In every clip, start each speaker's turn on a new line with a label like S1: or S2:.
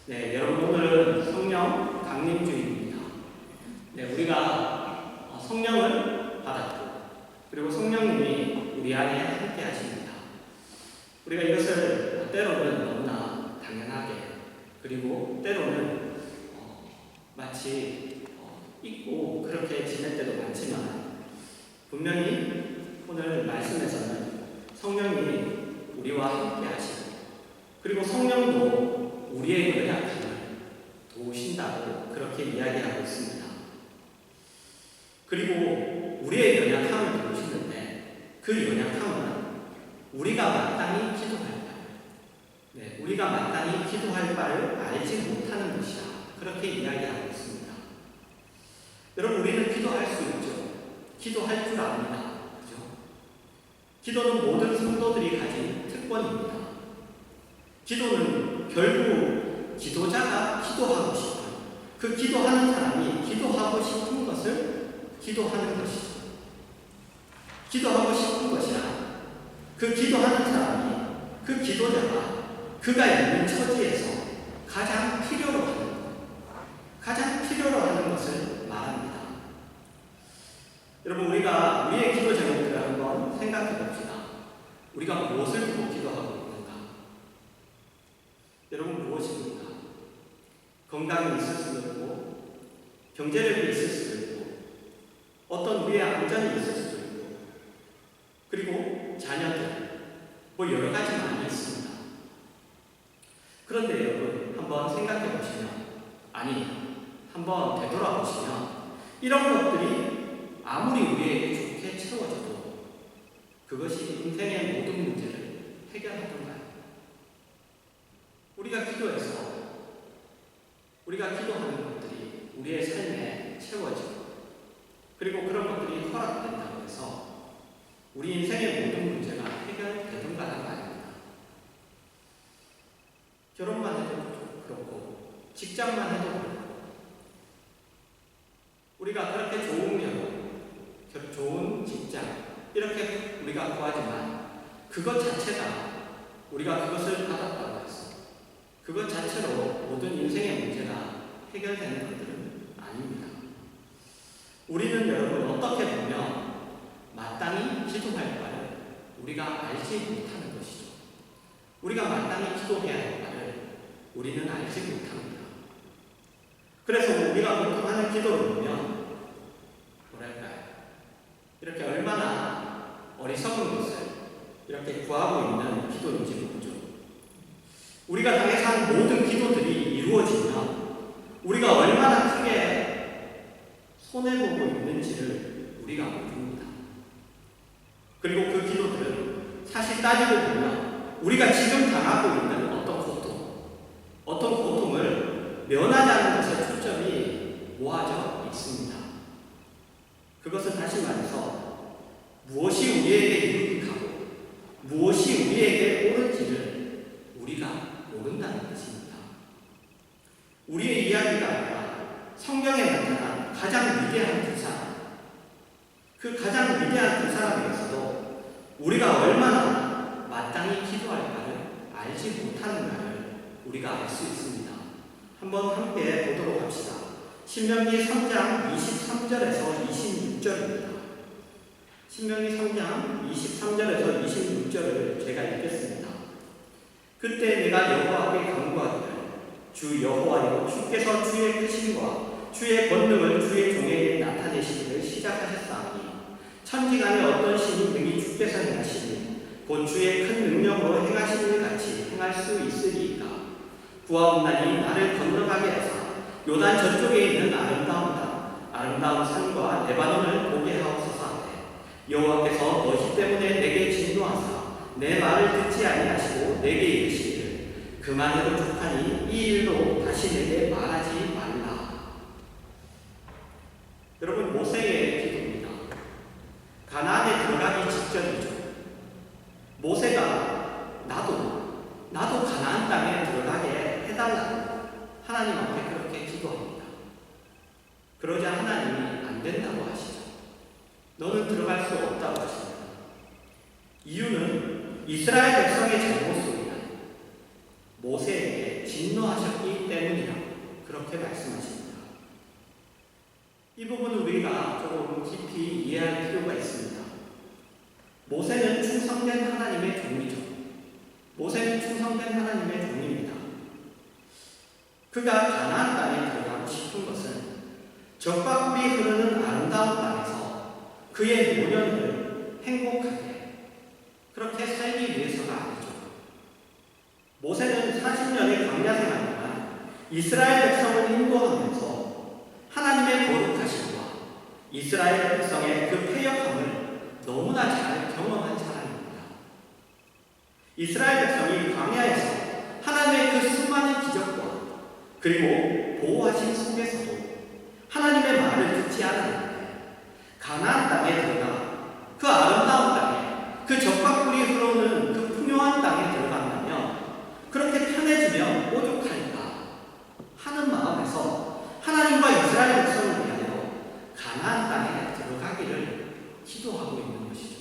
S1: 네, 여러분 오늘은 성령 강림주일입니다. 네, 우리가 성령을 받았고 그리고 성령님이 우리 안에 함께 하십니다. 우리가 이것을 때로는 너무나 당연하게 그리고 때로는 마치 잊고 그렇게 지낼 때도 많지만 분명히 오늘 말씀에서는 성령이 우리와 함께 하시고 그리고 성령도 우리의 연약함을 도우신다고 그렇게 이야기하고 있습니다. 그리고 우리의 연약함을 도우시는데 그 연약함은 우리가 마땅히 기도할 바를 우리가 마땅히 기도할 바를 알지 못하는 것이다. 그렇게 이야기하고 있습니다. 여러분 우리는 기도할 수 있죠. 기도할 줄 압니다. 그죠? 기도는 모든 성도들이 가진 특권입니다. 기도는 결국 기도자가 기도하고 싶은 그 기도하는 사람이 기도하고 싶은 것을 기도하는 것이죠. 기도하고 싶은 것이라 그 기도하는 사람이 그 기도자가 그가 있는 처지에서 가장 필요로 하는 것을 말합니다. 여러분 우리가 우리의 기도 제목들을 한번 생각해 봅시다. 우리가 무엇을 두고 기도하고 있는가? 여러분 무엇입니까? 건강이 있을 수도 있고 경제력이 있을 수도 있고 어떤 우리의 안전이 있을 수도 있고 그리고 자녀들 여러 가지 많이 있습니다. 그런데 여러분 한번 생각해 보시면 한번 되돌아보시면 이런 것들이 아무리 우리에게 좋게 채워져도 그것이 인생의 모든 문제를 해결하던가요? 우리가 기도하는 것들이 우리의 삶에 채워지고 그리고 그런 것들이 허락된다고 해서 우리 인생의 모든 문제가 해결되던가 하는 거 아닙니다. 결혼만 해도 그렇고 직장만 해도 그렇고 우리가 그렇게 좋은 직장 이렇게 우리가 구하지만 그것 자체가 우리가 그것을 받았다고 해서 그것 자체로 모든 인생의 문제가 해결되는 것들은 아닙니다. 우리는 여러분 어떻게 보면 마땅히 기도할 바를 우리가 알지 못하는 것이죠. 우리가 마땅히 기도해야 할 바를 우리는 알지 못합니다. 그래서 우리가 보통 하는 기도를 보면 이렇게 얼마나 어리석은 것을 이렇게 구하고 있는 기도인지 모르죠. 우리가 당해서 한 모든 기도들이 이루어지면 우리가 얼마나 크게 손해보고 있는지를 우리가 모릅니다. 그리고 그 기도들은 사실 따지고 보면 우리가 지금 당하고 있는 어떤 고통을 면하자는 것에 초점이 모아져 있습니다. 그것은 다시 말해서 무엇이 우리에게 유익하고 무엇이 우리에게 옳은지를 우리가 모른다는 것입니다. 우리의 이야기가 아니라 성경에 나타난 가장 위대한 두 사람, 그 가장 위대한 두 사람에게서도 우리가 얼마나 마땅히 기도할 바를 알지 못하는가를 우리가 알 수 있습니다. 한번 함께 보도록 합시다. 신명기 3장 23절에서 26절입니다. 신명기 3장 23절에서 26절을 제가 읽겠습니다. 그때 내가 여호와께 간구하기를 주 여호와여 주께서 주의 크심과 주의 권능을 주의 종에게 나타내시기를 시작하셨사오니 천지간에 어떤 신이 능히 주께서 행하시니 곧 주의 큰 능력으로 행하신 일 같이 행할 수 있으리이까. 구하옵나니 나를 건너가게 하사 요단 저쪽에 있는 아름다운 산과 레바논을 보게 하옵소서 하되 여호와께서 너희 때문에 내게 진노하사 내 말을 듣지 아니하시고 내게 이르시기를 그만해도 좋다니 이 일로 다시 내게 말하지 말라. 여러분 모세의 기도입니다. 가나안에 들어가기 직전이죠. 모세가 나도 가나안 땅에 들어가게 해달라고 하나님한테 그렇게 기도합니다. 그러자 하나님이 안 된다고 하시죠. 너는 들어갈 수 없다고 하십니다. 이유는 이스라엘 백성의 잘못으로 인한 모세에게 진노하셨기 때문입니다. 그렇게 말씀하십니다. 이 부분은 우리가 조금 깊이 이해할 필요가 있습니다. 모세는 충성된 하나님의 종이죠. 모세는 충성된 하나님의 종입니다. 그가 가나안 땅에 들어가고 싶은 것은 적과 꿀이 흐르는 아름다운 땅에서 그의 노년을 행복하게 그렇게 살기 위해서가 아니죠. 모세는 40년의 광야 생활 동안 이스라엘 백성을 인도하면서 하나님의 거룩하심과 이스라엘 백성의 그 패역함을 너무나 잘 경험한 사람입니다. 이스라엘 백성이 광야에서 하나님의 그 수많은 기적과 그리고 보호하신 속에서도 하나님의 말을 듣지 않았는데 가나안 땅에 들어가 그 아름다운 땅에 그 적과 꿀이 흐르는 그 풍요한 땅에 들어간다면 그렇게 편해지면 오죽할까 하는 마음에서 하나님과 이스라엘 백성을 위하여 가나안 땅에 들어가기를 기도하고 있는 것이죠.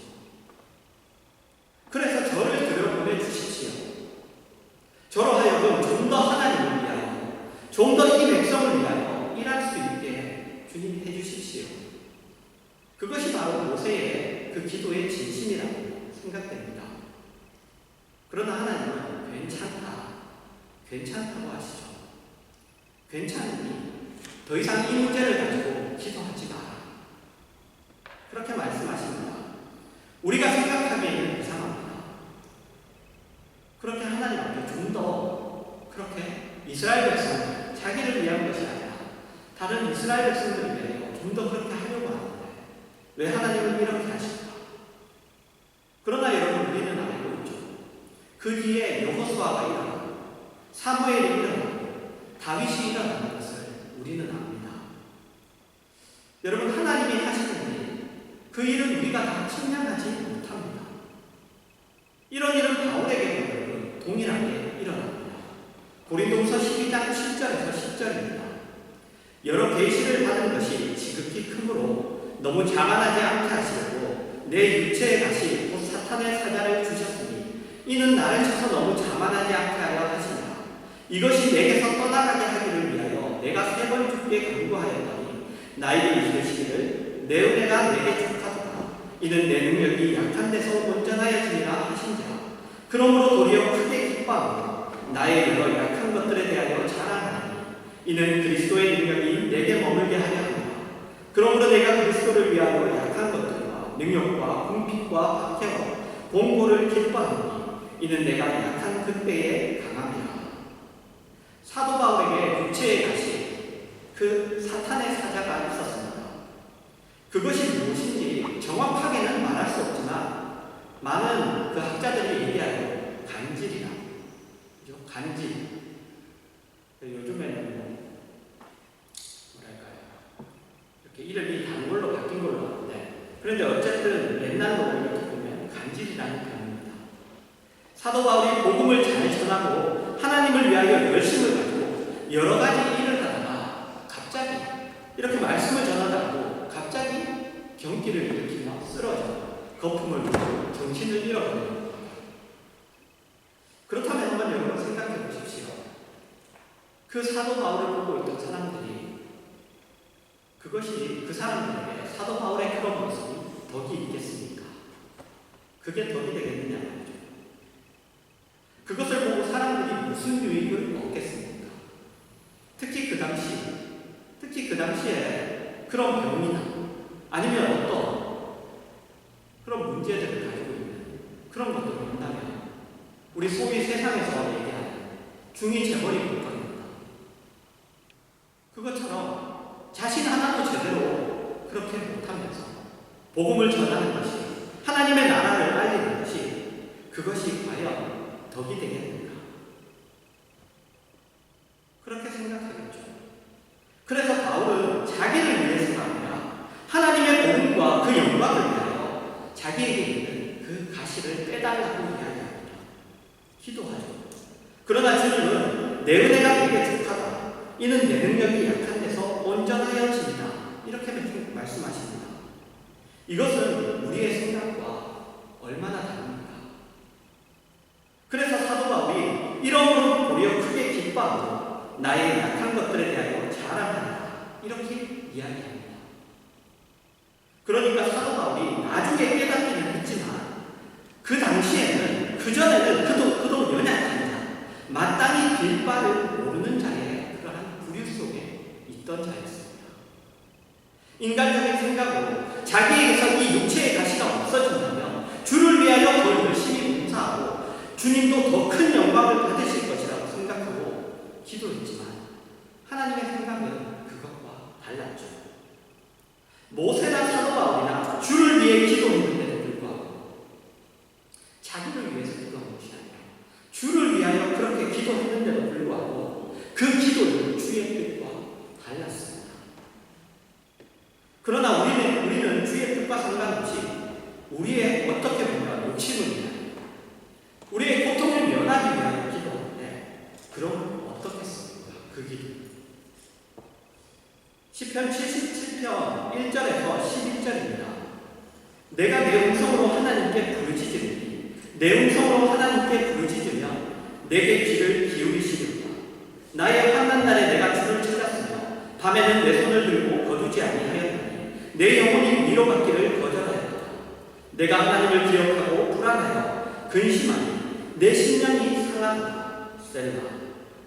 S1: 그래서 저를 들여보내 주십시오. 저로 하여금 좀 더 하나님을 위하여 좀 더 이 백성을 위하여 일할 수 있게 주님 해주십시오. 그것이 바로 모세의 그 기도의 진심이라고 생각됩니다. 그러나 하나님은 괜찮다고 하시죠. 괜찮으니 더 이상 이 문제를 가지고 기도하지 마라. 그렇게 말씀하십니다. 우리가 생각하기에는 이상합니다. 그렇게 하나님 앞에 좀 더 그렇게 이스라엘 백성 자기를 위한 것이 아니라 다른 이스라엘 백성들을 위하여 좀 더 그렇게 하려고 하는데 왜 하나님은 이렇게 하실까? 그러나 여러분 우리는 알고 있죠. 그 뒤에 여호수아가 일어나고 사무엘이 일어나고 다윗이 일어나는 것을 우리는 압니다. 여러분 하나님이 하시는 일, 그 일은 우리가 다 측량하지 못합니다. 이런 일은 바울에게 동일하게 일어납니다. 고린도후서 12장 7절에서 10절입니다. 여러 계시를 받은 것이 지극히 크므로 너무 자만하지 않게 하시려고 내 육체의 가시 곧 사탄의 사자를 주셨으니 이는 나를 쳐서 너무 자만하지 않게 하려 하시니라. 이것이 내게서 떠나가게 하기를 위하여 내가 3번 죽게 강구하였더니 나에게 이르시기를 내 은혜가 내게 족하도다. 이는 내 능력이 약한 데서 온전하여지니라 하신지라. 그러므로 도리어 크게 기뻐하고 나의 여러 약한 것들에 대하여 자랑하니 이는 그리스도의 능력이 내게 머물게 하려 합니다. 그러므로 내가 그리스도를 위하여 약한 것들과 능력과 궁핍과 박해와 공고를 기뻐하니 이는 내가 약한 그때에 강함이라. 사도 바울에게 육체의 가시, 그 사탄의 사자가 있었습니다. 그것이 무엇인지 정확하게는 말할 수 없지만 많은 그 학자들이 얘기하여 간질이라. 간질. 요즘에는 이렇게 이름이 단골로 바뀐 걸로 아는데, 그런데 어쨌든 옛날로 이렇게 보면 간질이라는 표현입니다. 사도 바울이 복음을 잘 전하고 하나님을 위하여 열심을 가지고 여러 가지 일을 하다가 갑자기 이렇게 말씀을 전하다고 갑자기 경기를 일으키며 쓰러져 거품을 불고 정신을 잃어버리는 겁니다. 그렇다면 한번 여러분 생각해 보십시오. 그 사도 바울을 보고 있던 사람들이 그것이 그 사람들에게 사도 바울의 그런 모습이 덕이 있겠습니까? 그게 덕이 되겠느냐 말이죠. 그것을 보고 사람들이 무슨 유익을 얻겠습니까? 특히 그 당시에 그런 병이나 아니면 어떤 그런 문제들을 가지고 있는 그런 것들을 본다면 우리 소위 세상에서 얘기하는 중이 재벌이 국가입니다. 그것처럼 자신 하나도 제대로 그렇게 못하면서 복음을 전하는 것이 하나님의 나라를 알리는 것이 그것이 과연 덕이 되겠는가? 그렇게 생각하겠죠. 그래서 바울은 자기를 위해서가 아니라 하나님의 복음과 그 영광을 위하여 자기에게 있는 그 가시를 빼달라고 이야기합니다. 기도하죠. 그러나 주님은 내 은혜가 내게 족하다. 이는 내 능력이 약한 데서 온전하여집니다. 이렇게 말씀하십니다. 이것은 우리의 생각과 얼마나 다릅니까? 그래서 사도 바울이 이러므로 도리어 크게 기뻐하고 나의 약한 것들에 대하여 자랑하라. 이렇게 이야기합니다. 그러니까 사도 바울이 나중에 깨닫기는 했지만 그 당시에는, 그전에는 그도 연약한 자, 마땅히 길바를 모르는 자의 그러한 부류 속에 있던 자였습니다. 인간적인 생각으로 자기에게서 이 육체의 가시가 없어진다면 주를 위하여 더 열심히 봉사하고 주님도 더 큰 영광을 받으실 것이라고 생각하고 기도했지만 하나님의 생각은 그것과 달랐죠. 모세나 사도 바울이나 주를 위해 기도했는데도 불구하고 자기를 위해서 기도한 것이 아니라 주를 위하여 그렇게 기도했는데도 불구하고 그 기도는 주의 뜻과 달랐습니다. 그러나 우리는 주의 뜻과 상관없이 우리의 어떻게 보면 욕심을 위하여 우리의 고통을 면하기 위하여 기도하는데, 그럼 어떻겠습니까? 그 기도. 시편 77편 1절에서 11절입니다. 내가 내 음성으로 하나님께 부르짖으니 내 음성으로 하나님께 부르짖으면 내게 귀를 기울이시리로다. 나의 환난 날에 내가 주를 찾았으며 밤에는 내 손을 들고 거두지 아니하였나니 내 영혼이 위로받기를 거절하였다. 내가 하나님을 기억하고 불안하여 근심하니 내 심령이 상하도다. 셀라.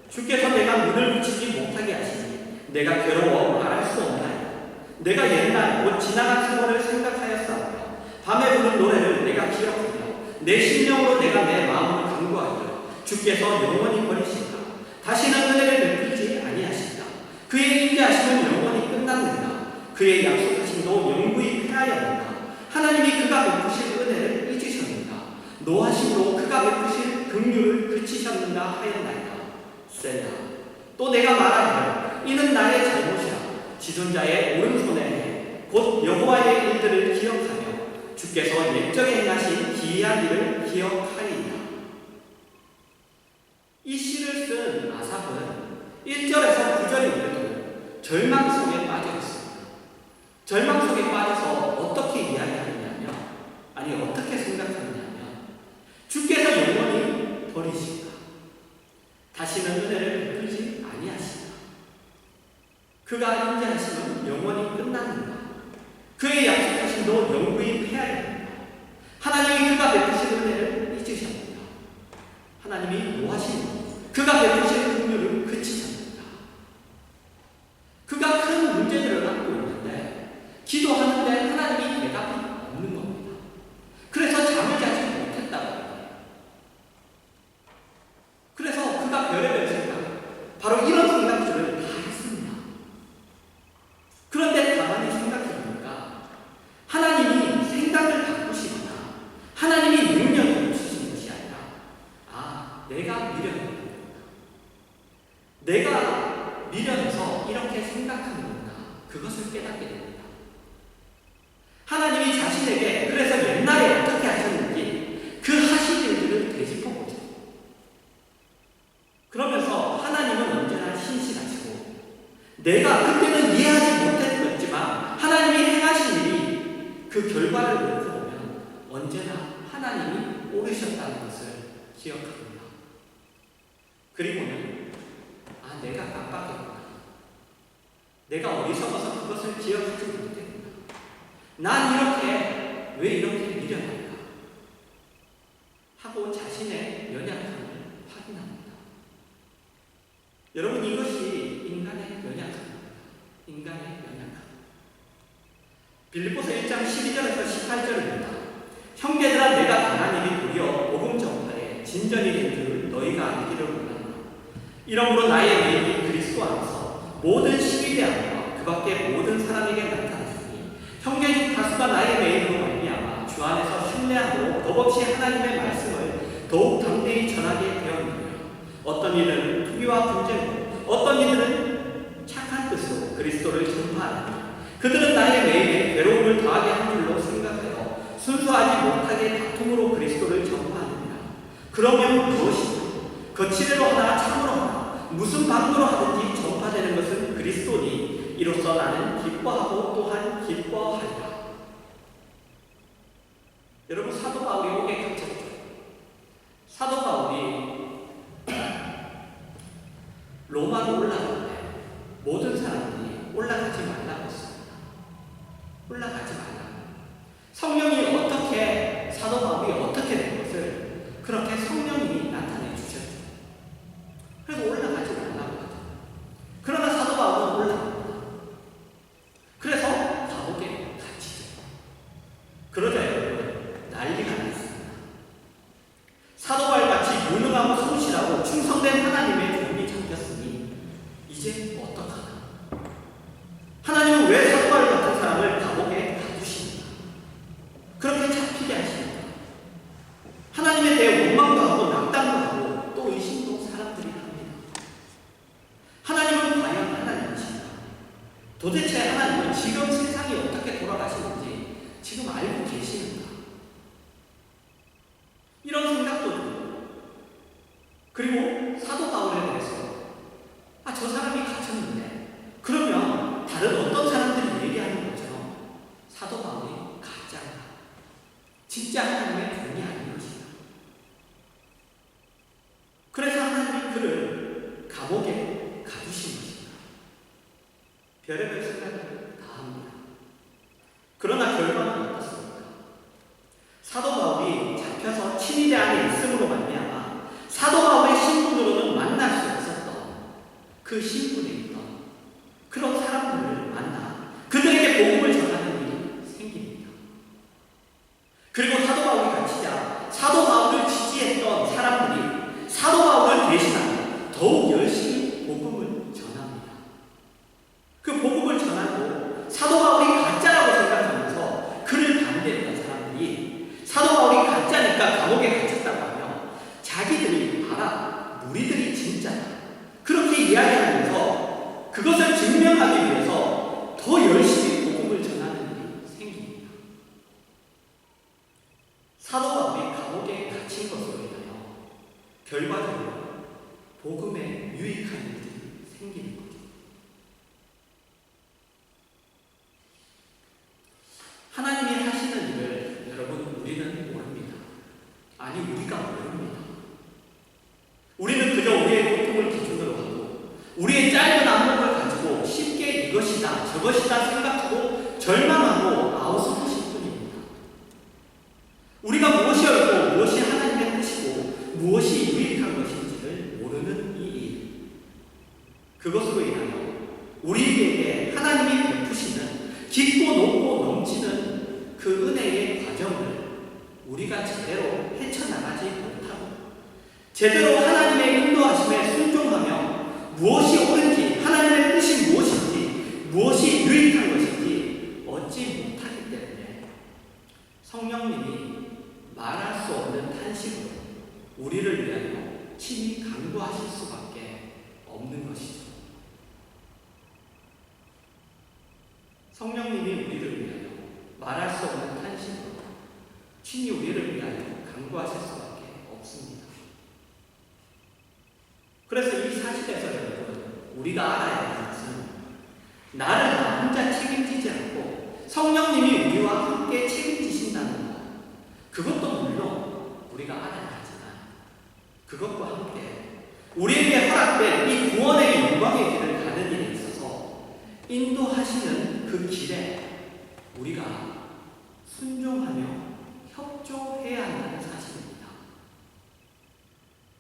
S1: 주께서 내가 문을 붙이지 못하게 하시니 내가 괴로워 말할 수 없나이다. 내가 옛날 곧 지나간 세월을 생각하였사오며 밤에 부른 노래를 내가 기억하며 내 심령으로 내가 내 마음을 간구하여 주께서 영원히 버리신다. 다시는 은혜를 베풀지 아니하신다. 그의 인자하심은 영원히 끝났는가. 그의 약속하심도 영구히 패하였는가. 하나님이 그가 베푸실 은혜를 잊으셨는가. 노하심으로 그가 베푸실 긍휼을 그치셨는가 하였나이다. 셀라. 또 내가 말하기를 이는 나의 잘못이라. 지존자의 오른손에 곧 여호와의 일들을 기억하며 주께서 옛적에 행하신 기이한 일을 기억하리이다. 이 시를 쓴 아삽은 1절에서 9절에 이르도록 절망 속에 빠져 있습니다. 절망 속에 빠져서 어떻게 이야기하느냐면, 아니 어떻게 생각하느냐면, 주께서 영원히 버리신다. 다시는 은혜를 베풀지 아니하신다. 그가 인자하심은 영원히 끝났는가. 그의 약속하심도 영구히 패하였는가. 하나님이 그가 베푸신 은혜를 잊으셨는가. 하나님이 노하신 그가 베푸신 긍휼을 그치셨는가. 그가 큰 문제들을 안고 있는데 기도하는데 하나님이 대답이 없는 겁니다. 그래서 잠을 자지 못했다고 합니다. 그래서 그가 별의별 생각, 바로 이런 생각들을 다 했습니다. 그런데 가만히 생각해보니까 하나님이 생각을 바꾸시거나 하나님이 능력을 주신 것이 아니라 내가 미련했구나. 내가 미련해서 이렇게 생각하는구나. 그것을 깨닫게 됩니다. 하나님이 자신에게 그래서 옛날에 어떻게 하셨는지 그 하신 일들을 되짚어보죠. 그러면서 하나님은 언제나 신실하시고 내가 그때는 이해하지 못했지만 하나님이 행하신 일이 그 결과를 놓고 보면 언제나 하나님이 옳으셨다는 것을 기억합니다. 그리고는 내가 깜빡했구나. 내가 어리석어서 그것을 기억하지 못했구나. 난 이렇게 왜 이렇게 미련할까 하고 자신의 연약함을 확인합니다. 여러분, 이것이 인간의 연약함입니다. 인간의 연약함. 빌립보서 1장 12절에서 18절입니다. 형제들아, 내가 당한 일이 도리어 복음 전파에 진전이 된 줄 너희가 알기를 원한다. 이러므로 나의 메인이 그리스도 안에서 모든 시기대함과 그 밖에 모든 사람에게 나타났으니 형제 중 다수가 나의 메인으로 말미암아 주 안에서 신뢰함으로 덕없이 하나님의 말씀을 더욱 담대히 전하게 되었느니라. 어떤 이들은 투기와 분쟁으로, 어떤 이들은 착한 뜻으로 그리스도를 전파하니 그들은 나의 메인에 괴로움을 더하게 한 줄로 생각하여 순수하지 못하게 다툼으로 그리스도를 전파하느니라. 그러면 무엇이냐? 거칠애로 하나 참으로 하나 무슨 방도로 하든지 전파되는 것은 그리스도니 이로써 나는 기뻐하고 또한 기뻐하리라. 여러분, 사도 바울이 옥에 갇혔죠. 사도 바울이 로마 올라가고 올라가는데 모든 사람들이 올라가지 말라고 했습니다. 올라가지 말라고. 성령이 어떻게, 사도 바울이 어떻게 된 것을 그렇게 성령이 나타내 주셨죠. 그래서 올라가지 말라고 하죠. 그러나 사도 바울은 올라갑니다. 그래서 감옥에 갇히죠. 그러자 여러분, 난리가 났습니다. 사도 바울같이 무능하고 성실하고 충성된 하나님의 종이 잡혔으니 이제 어떡하나? 하나님은 왜 사도 바울 같은 사람을 감옥에 가두십니까? 그렇게 잡히게 하십니까? 하나님에 대해 원망도 하고 낙담도 하고 또 의심도 사람들이 합니다. 하나님은 과연 하나님이신가? 도대체 하나님은 지금 세상이 어떻게 돌아가시는지 지금 알고 계시는가? 이런 생각도 들어요. 그리고 사도 바울에 대해서 저 사람이 갇혔는데 그러면 다른 어떤 사람들이 얘기하는 것처럼 사도 바울이 가짜다. 진짜 하나님의 종이 아닌 것이다. 그래서 하나님이 그를 감옥에 가두신 것입니다. 별의별 생각을 다 합니다. 그러나 결과는 어떻습니까? 사도 바울이 잡혀서 친위대 안에 있음으로 말미암아 사도 바울의 신분으로는 만날 수 없었던 그 신분에 있던 그런 사람들을 만나 그들에게 복음을 전하는 일이 생깁니다. 그리고 사도 바울이 갇히자 사도 바울을 지지했던 사람들이 사도 바울을 대신하여 더욱 열심히 복음을 전합니다. 그 복음을 전하고 사도 바울이 가짜라고 생각하면서 그를 반대했던 사람들이 사도 바울이 가짜니까 감옥에 갇혔다고 하며 자기들이 봐라, 우리들이 진짜다. 그렇게 이야기하면서 그것을 증명하기 위해서 더 열심히 복음을 전하는 일이 생깁니다. 사도 바울이 감옥에 갇힌 것으로 인하여 결과적으로 복음에 유익한 일들이 생기는 거죠. 하나님이 하시는 일을 여러분 우리는 모릅니다. 아니 우리가 모릅니다. 우리는 그저 우리의 고통을 기준으로 하고 우리의 짧은 안목을 가지고 쉽게 이것이다 저것이다 생각하고 절망하고 아우성하실 뿐입니다. 우리가 무엇이 옳고 무엇이 하나님의 뜻이고 무엇이 유익한 것인지를 모르는 이 일, 그것으로 인하여 우리에게 하나님이 베푸시는 깊고 높고 넘치는 그 은혜의 과정을 우리가 제대로 헤쳐나가지 못하고 제대로 하나님의 인도하심에 순종하며 무엇이 옳은지 하나님의 뜻이 무엇인지 무엇이 유익한 것인지 얻지 못하기 때문에 성령님이 말할 수 없는 탄식으로 우리를 위하여 친히 간구하실 수밖에 없는 것이죠. 성령님이 우리를 위하여 말할 수 없는 탄식으로 친히 우리를 위하여 간구하실 수밖에 없습니다. 그래서 이 사실에서 여러분 우리가 알아야 하는 것은 나를 나 혼자 책임지지 않고 성령님이 우리와 함께 책임지신다는 것, 그것도 물론 우리가 알아야 하지만 그것과 함께 우리에게 허락된 이 구원의 영광의 길을 가는 일에 있어서 인도하시는 그 길에 우리가 순종하며 협조해야 한다는 사실입니다.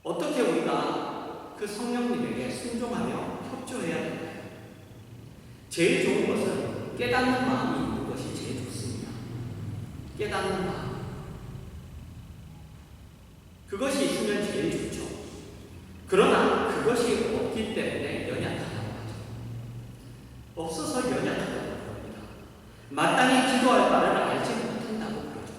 S1: 어떻게 우리가 그 성령님에게 순종하며 협조해야 할까요? 제일 좋은 것은 깨닫는 마음이 있는 것이 제일 좋습니다. 깨닫는 마음. 그것이 있으면 제일 좋죠. 그러나 그것이 없기 때문에 연약하다고 하죠. 없어서 연약하다고 합니다. 마땅히 기도할 바를 알지 못한다고 그러죠.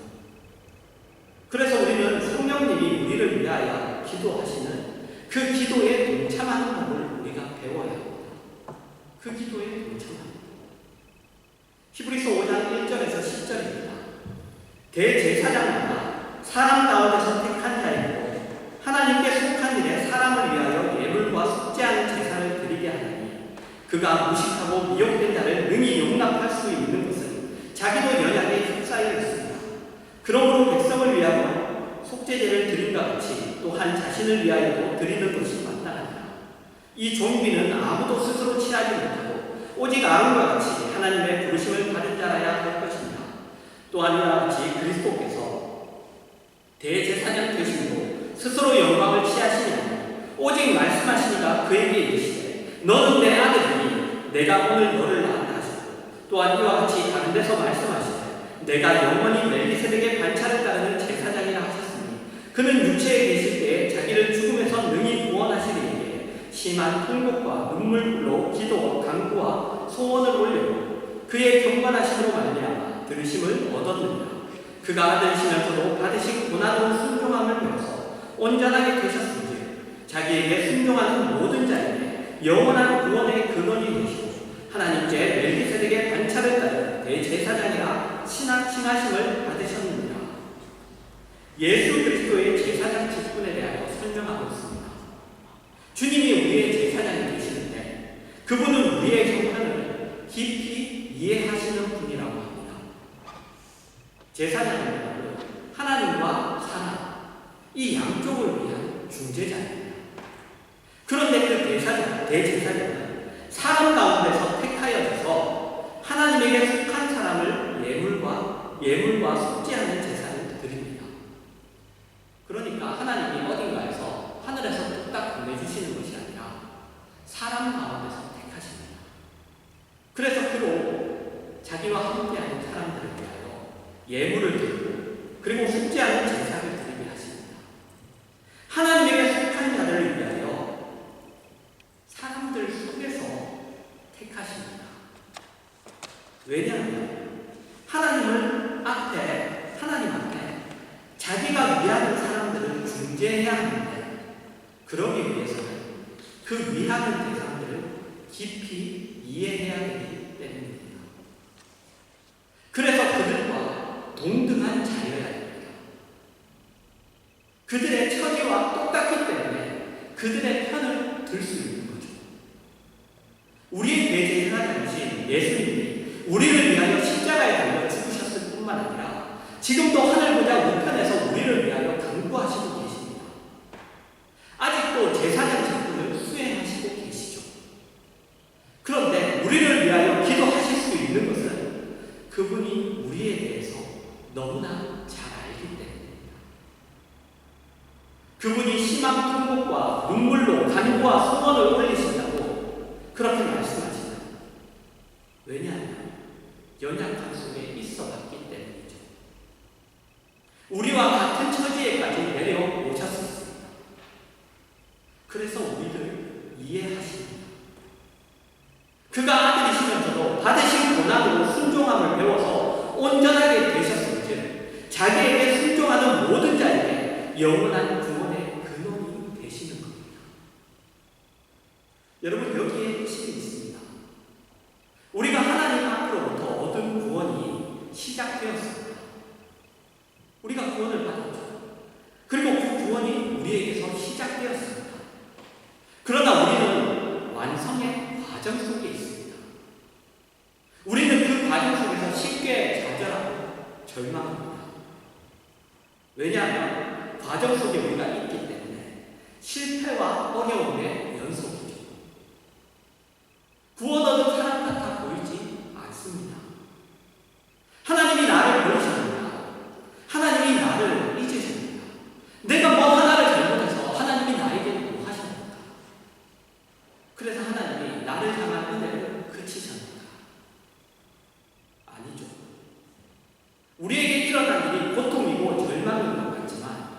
S1: 그래서 우리는 성령님이 우리를 위하여 기도하시는 그 기도에 동참하는 법을 우리가 배워야 합니다. 그 기도에 동참합니다. 히브리서 5장 1절에서 10절입니다. 대제사장마다 사람 가운데 선택한 자이고 하나님께 속한 일에 사람을 위하여 예물과 속죄하는 제사를 드리게 하나니 그가 무식하고 미혹된 자를 능히 용납할 수 있는 것은 자기도 연약에 휩싸여 있습니다. 그러므로 백성을 위하여 속죄제를 드림과 같이 또한 자신을 위하여도 드리는 것이 마땅하니라. 이 좀비는 아무도 스스로 취하지 못하고 오직 아론과 같이 하나님의 부르심을 받은 자라야 할 것입니다. 또한 이와 같이 그리스도께서 대제사장 되심으로 스스로 영광을 취하시니 아니고 오직 말씀하시니가 그에게 이르시되 너는 내 아들이니 내가 오늘 너를 낳았다 하시고, 또한 이와 같이 다른 데서 말씀하시되 내가 영원히 멜기세덱의 반차를 따르는 제사장이라 하셨으니 그는 육체에 계실 때에 자기를 죽음에서 능히 구원하시리이기에 심한 통곡과 눈물로 기도와 간구와 소원을 올리고 그의 경건하심으로 말미암아 들으심을 얻었느니라. 그가 아들이시면서도 받으신 고난으로 순종함을 배워서 온전하게 되셨은지 자기에게 순종하는 모든 자에게 영원한 구원의 근원이 되시고 하나님께 멜기세덱의 반차를 따른 대제사장이라 칭하심을 받으셨느니라. 예수 그리스도의 제사장 직분에 대하여 설명하고 있습니다. 주님이 우리의 제사장이 되시는데 그분은 우리의 형편을 깊이 이해하시는 분이라고 합니다. 제사장은 하나님과 사람, 이 양쪽을 위한 중재자입니다. 그런데 그 대제사장은 사람 가운데서 택하여져서 하나님에게 속한 사람을 예물과 속죄하는 제사를 드립니다. 그러니까 하나님이 어딘가에서 하늘에서 뚝딱 보내주시는 것이 아니라 사람 가운데서 택하십니다. 그래서 그로 자기와 함께하는 사람들을 위하여 예물을 드리고 그리고 속죄하는 제사를 드리게 하십니다. 하나님에게 속한 자들을 위하여 사람들 속에서 택하십니다. 왜냐하면 하나님 앞에 자기가 위하는 사람들을 중재해야 하는데 그러기 위해서는 그 위하는 대상들을 깊이 이해해야 되기 때문입니다. 그래서 그들과 동등한 자여야 됩니다. 그들의 처지와 똑같기 때문에 그들의 편을 들 수 있는 거죠. 우리의 대제사장이신 예수님이 우리를 위하여 십자가에 달려 죽으셨을 뿐만 아니라 지금도 하늘보다 우편에서 우리를 위하여 간구하시고 계십니다. 아직도 제사장 직분을 수행하시고 계시죠. 그런데 우리를 위하여 기도하실 수 있는 것은 그분이 우리에 대해서 너무나 잘 알기 때문입니다. 그분이 심한 통곡과 눈물로 간구와 소원을 올리신다고 그렇게 말씀하십니다. 왜냐하면 연약한 속에 있어 봤기 때문이죠. 우리와 같은 처지에까지 내려오셨습니다. 그래서 우리를 이해하십니다. 그가 아들이시면서도 받으신 고난으로 순종함을 배워서 온전하게 되셨은즉 자기에게 순종하는 모든 자에게 영원한 구원의 근원이 되시는 겁니다. 여러분, 여기에 핵심이 있습니다. 우리가 하나님 앞으로부터 얻은 구원이 시작되었습니다. 우리가 구원을 받았죠. 그리고 그 구원이 우리에게서 시작되었습니다. 그러나 우리는 완성의 과정 속에 있습니다. 우리는 그 과정 속에서 쉽게 좌절하고 절망합니다. 왜냐하면 과정 속에 우리가 있기 때문에 실패와 어려움의 연속이죠. 구원 얻은 사람 같아 보이지 않습니다. 하나님이 나를 버리셨습니다. 하나님이 나를 잊으십니다. 내가 뭐 하나를 잘못해서 하나님이 나에게 뭐 하십니까? 그래서 하나님이 나를 향한 은혜를 그치십니까? 아니죠. 우리에게 일어난 일이 고통이고 절망인 것 같지만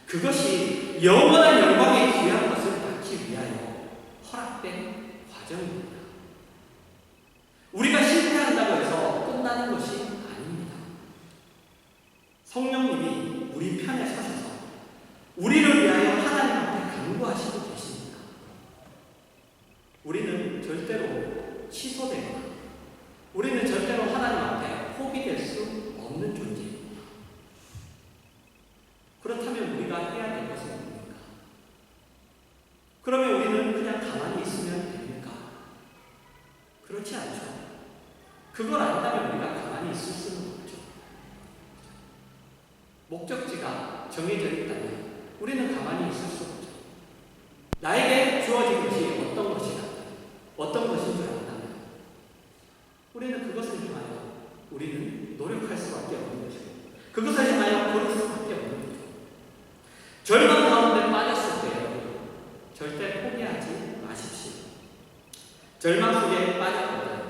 S1: 그것이 영원한 영광에 귀한 것을 받기 위하여 허락된 과정입니다. 우리가 실패한다고 해서 끝나는 것이 아닙니다. 성령님이 우리 편에 서셔서 우리를 위하여 하나님 앞에 간구하시고 계십니다. 우리는 절대로 취소되거나 우리는 절대로 하나님 앞에 포기될 수 없는 존재입니다. 그렇다면 우리가 해야 될 것은 뭡니까? 그러면 우리는 그냥 가만히 있으면 됩니까? 그렇지 않죠. 그걸 안다면 우리가 가만히 있을 수는 없죠. 목적지가 정해져 있다면 우리는 가만히 있을 수 없죠. 나에게 주어진 것이 어떤 절망 속에 빠졌거든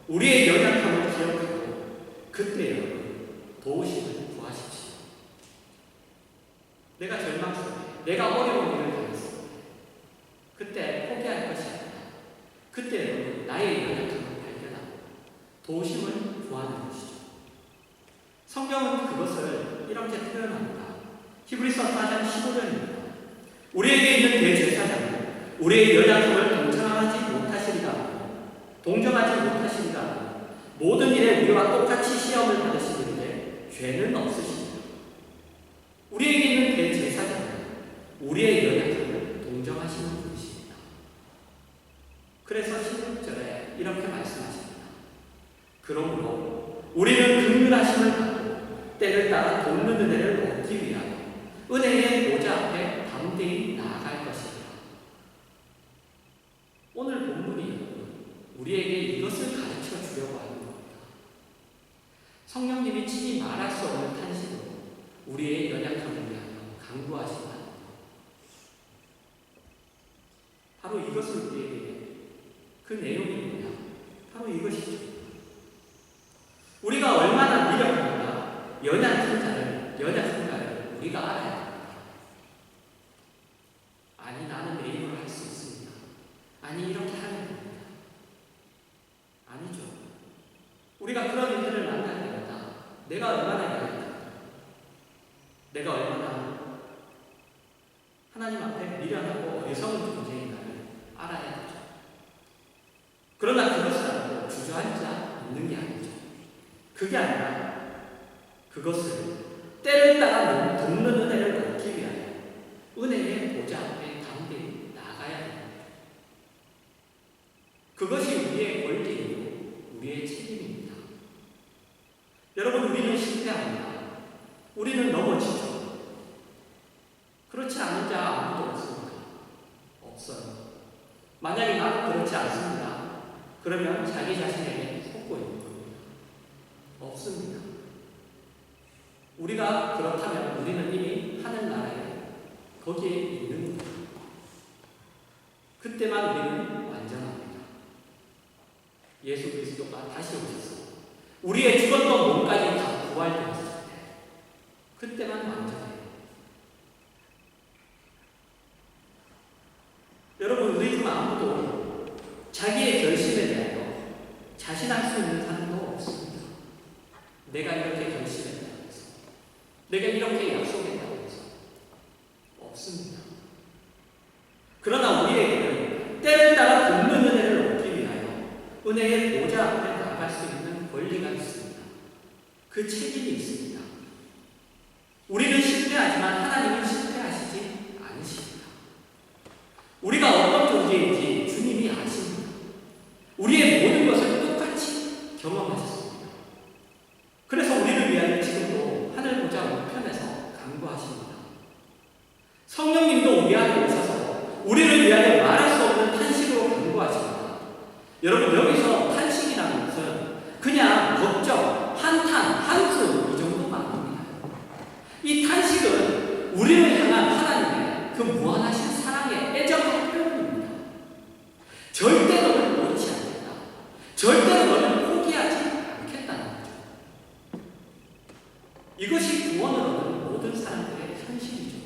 S1: 우리의 연약함을 기억하고 그때 여러분 도우심을 구하십시오. 내가 절망 속에 내가 어려운 일을 당했을 때 그때 포기할 것이 아니라 그때 여러분 나의 연약함을 발견하고 도우심을 구하는 것이죠. 성경은 그것을 이렇게 표현합니다. 히브리서 4장 15절입니다. 우리에게 있는 대제사장은 우리의 연약함을 동정하지 못하시리라. 모든 일에 우리와 똑같이 시험을 받으시는데 죄는 없으십니다. 우리에게 있는 대제사장은 우리의 연약함을 동정하시는 분이십니다. 그래서 16절에 이렇게 말씀하십니다. 그러므로 우리는 긍휼하심을 받고 때를 따라 돕는 은혜를 얻기 위하여 은혜의 보좌 앞에 담대히 나아갈 것입니다. 오늘 본문이 우리에게 이것을 가르쳐 주려고 하는 겁니다. 성령님이 친히 말할 수 없는 탄식으로 우리의 연약함을 위하여 간구하신다. 바로 이것을 우리에게 그 내용이 뭐냐? 바로 이것이죠. 우리가 얼마나 미련한가, 연약한가를 우리가 알아야 합니다. 아니 나는 내 힘으로 할 수 있습니다. 아니 이렇게 하면 됩니다. 아니죠. 우리가 그런 일들을 만날 때마다 내가 얼마나 연약한가, 내가 얼마나 하나님 앞에 미련하고 어리석은 존재인가를 알아야 하죠. 그러나 그것을 알고 주저앉아 있는 게 아니죠. 그게 아니라 그것을 때를 따라 돕는 은혜를 얻기 위하여 은혜의 보좌 앞에 담대히 나가야 합니다. 그것이 우리의 권리이고 우리의 책임입니다. 여러분, 우리는 실패합니다. 우리는 넘어지죠. 그렇지 않은 자 아무도 없습니다. 없어요. 만약에 나도 그렇지 않습니다. 그러면 자기 자신에게 속고 있는 겁니다. 없습니다. 우리가 그렇다면 우리는 이미 하늘나라에 거기에 있는 겁니다. 그때만 우리는 완전합니다. 예수 그리스도가 다시 오셔서 우리의 죽었던 몸까지 다 부활되었을 때 그때만 완전해요. 여러분, 우리 중 아무도 자기의 결심에 대하여 자신할 수 있는 사람도 없습니다. 내가 이렇게 결심했다고 해서, 내가 이렇게 약속했다고 해서 없습니다. 그러나 우리에게는 때를 따라 돕는 은혜를 얻기 위하여 은혜의 보좌 앞에 나아갈 수 있는 권리가 있습니다. 그 책임이 있습니다. 우리는 실패하지만 하나님은 실패하시지 않으십니다. 우리가 어떤 존재인지 주님이 아십니다. 우리의 모든 것을 똑같이 경험하셨습니다. 그래서 우리를 위하여 지금도 하늘 보좌 우편에서 간구하십니다. 성령님도 우리 안에 오셔서 우리를 위하여 말할 수 없는 탄식으로 간구하십니다. 여러분, 여기서 탄식이라는 것은 그냥 걱정, 한탄, 한숨 이 정도가 아닙니다. 이 탄식은 우리를 향한 하나님의 그 무한하신 사랑의 애정의 표현입니다. 절대 너를 놓지 않겠다. 절대 너를 포기하지 않겠다는 거죠. 이것이 구원을 얻는 모든 사람들의 현실이죠.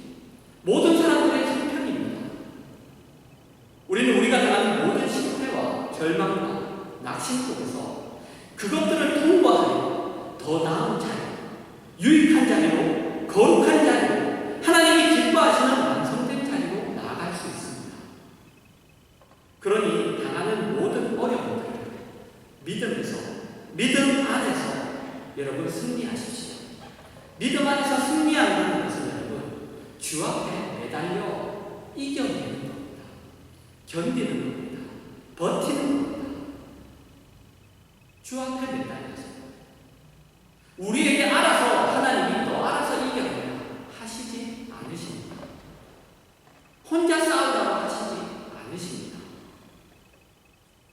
S1: 모든 사람들의 형편입니다. 우리는 우리가 당하는 모든 실패와 절망과 낙심 속에서 그것들을 통과하여 더 나은 자리, 유익한 자리로, 거룩한 자리로, 하나님이 기뻐하시는 완성된 자리로 나아갈 수 있습니다. 그러니 당하는 모든 어려움들 믿음에서, 믿음 안에서 여러분 승리하십시오. 믿음 안에서 승리하는 것은 여러분 주 앞에 매달려 이겨내는 겁니다. 견디는 겁니다. 버티는 겁니다. 주 앞에 매달려서 우리에게 알아서 하나님이 너 알아서 이겨내라 하시지 않으십니다. 혼자 싸우라고 하시지 않으십니다.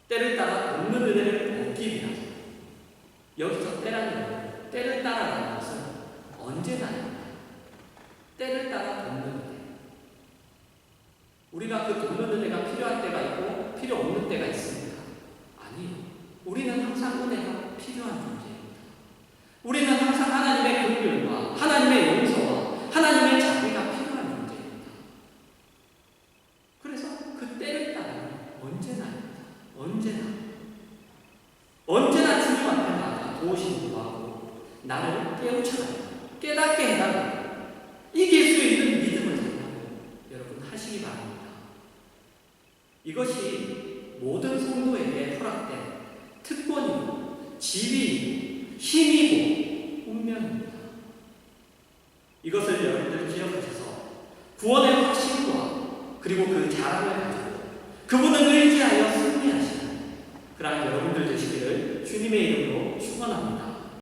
S1: 때를 따라 돕는 은혜를 얻기 위하여 여기서 때라는 때를 따라라는 것은 언제나입니다. 때를 따라 돕는 은혜. 우리가 그 돕는 은혜가 필요한 때가 있고 필요 없는 때가 있습니다. 필요한 존재입니다. 우리는 항상 하나님의 긍휼과 하나님의 용서와 하나님의 자비가 필요한 존재입니다. 그래서 그 때를 따라 언제나 주님 앞에 나가 도우시는 구하고 나를 깨우쳐라, 깨닫게 해달라, 이길 수 있는 믿음을 달라고 여러분 하시기 바랍니다. 이것이 모든 성도에게 허락된 특권이고 지위이고 힘이고 운명입니다. 이것을 여러분들 기억하셔서 구원의 확신과 그리고 그 자랑을 가지고 그분을 의지하여 승리하시는 그러한 여러분들 되시기를 주님의 이름으로 축원합니다.